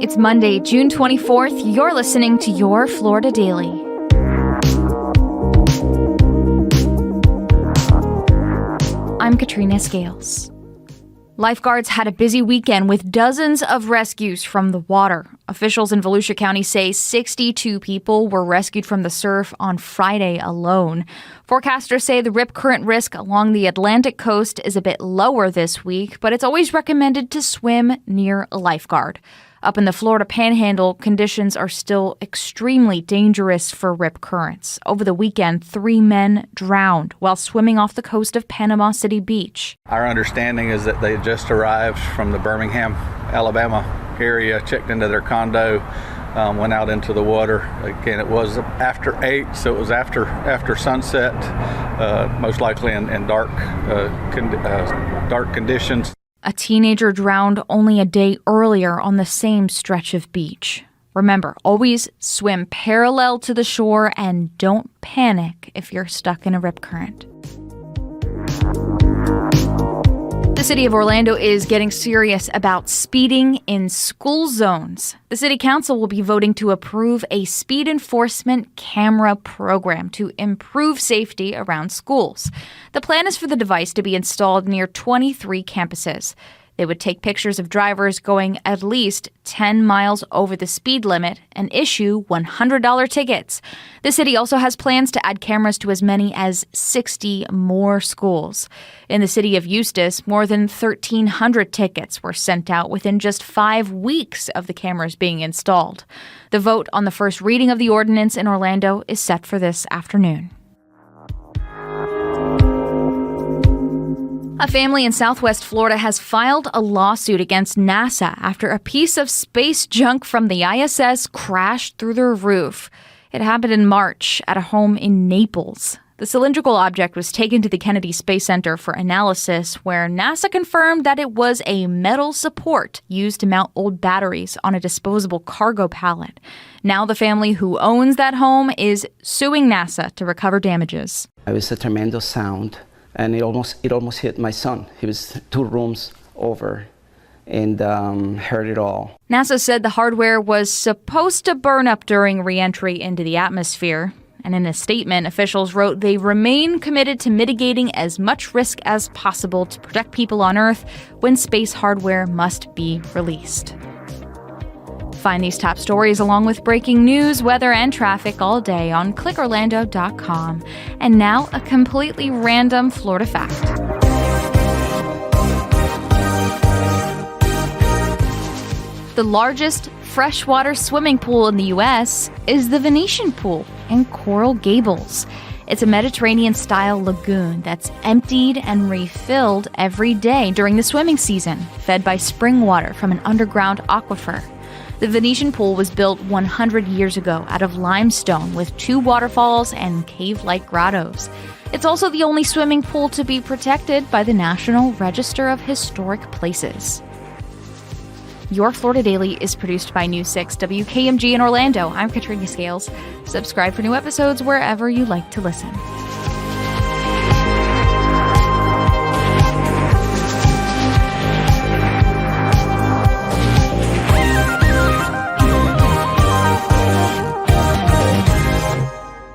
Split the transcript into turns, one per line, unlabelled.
It's Monday, June 24th. You're listening to Your Florida Daily. I'm Katrina Scales. Lifeguards had a busy weekend with dozens of rescues from the water. Officials in Volusia County say 62 people were rescued from the surf on Friday alone. Forecasters say the rip current risk along the Atlantic coast is a bit lower this week, but it's always recommended to swim near a lifeguard. Up in the Florida Panhandle, conditions are still extremely dangerous for rip currents. Over the weekend, 3 men drowned while swimming off the coast of Panama City Beach.
Our understanding is that they just arrived from the Birmingham, Alabama area, checked into their condo, went out into the water. Again, it was after 8, so it was after sunset, most likely in dark conditions.
A teenager drowned only a day earlier on the same stretch of beach. Remember, always swim parallel to the shore and don't panic if you're stuck in a rip current. The city of Orlando is getting serious about speeding in school zones. The city council will be voting to approve a speed enforcement camera program to improve safety around schools. The plan is for the device to be installed near 23 campuses. They would take pictures of drivers going at least 10 miles over the speed limit and issue $100 tickets. The city also has plans to add cameras to as many as 60 more schools. In the city of Eustis, more than 1,300 tickets were sent out within just 5 weeks of the cameras being installed. The vote on the first reading of the ordinance in Orlando is set for this afternoon. A family in Southwest Florida has filed a lawsuit against NASA after a piece of space junk from the ISS crashed through their roof. It happened in March at a home in Naples. The cylindrical object was taken to the Kennedy Space Center for analysis, where NASA confirmed that it was a metal support used to mount old batteries on a disposable cargo pallet. Now the family who owns that home is suing NASA to recover damages.
It was a tremendous sound. And it almost hit my son. He was 2 rooms over and heard it all.
NASA said the hardware was supposed to burn up during re-entry into the atmosphere. And in a statement, officials wrote they remain committed to mitigating as much risk as possible to protect people on Earth when space hardware must be released. Find these top stories along with breaking news, weather, and traffic all day on clickorlando.com. And now, a completely random Florida fact. The largest freshwater swimming pool in the U.S. is the Venetian Pool in Coral Gables. It's a Mediterranean-style lagoon that's emptied and refilled every day during the swimming season, fed by spring water from an underground aquifer. The Venetian Pool was built 100 years ago out of limestone with 2 waterfalls and cave-like grottos. It's also the only swimming pool to be protected by the National Register of Historic Places. Your Florida Daily is produced by News 6 WKMG in Orlando. I'm Katrina Scales. Subscribe for new episodes wherever you like to listen.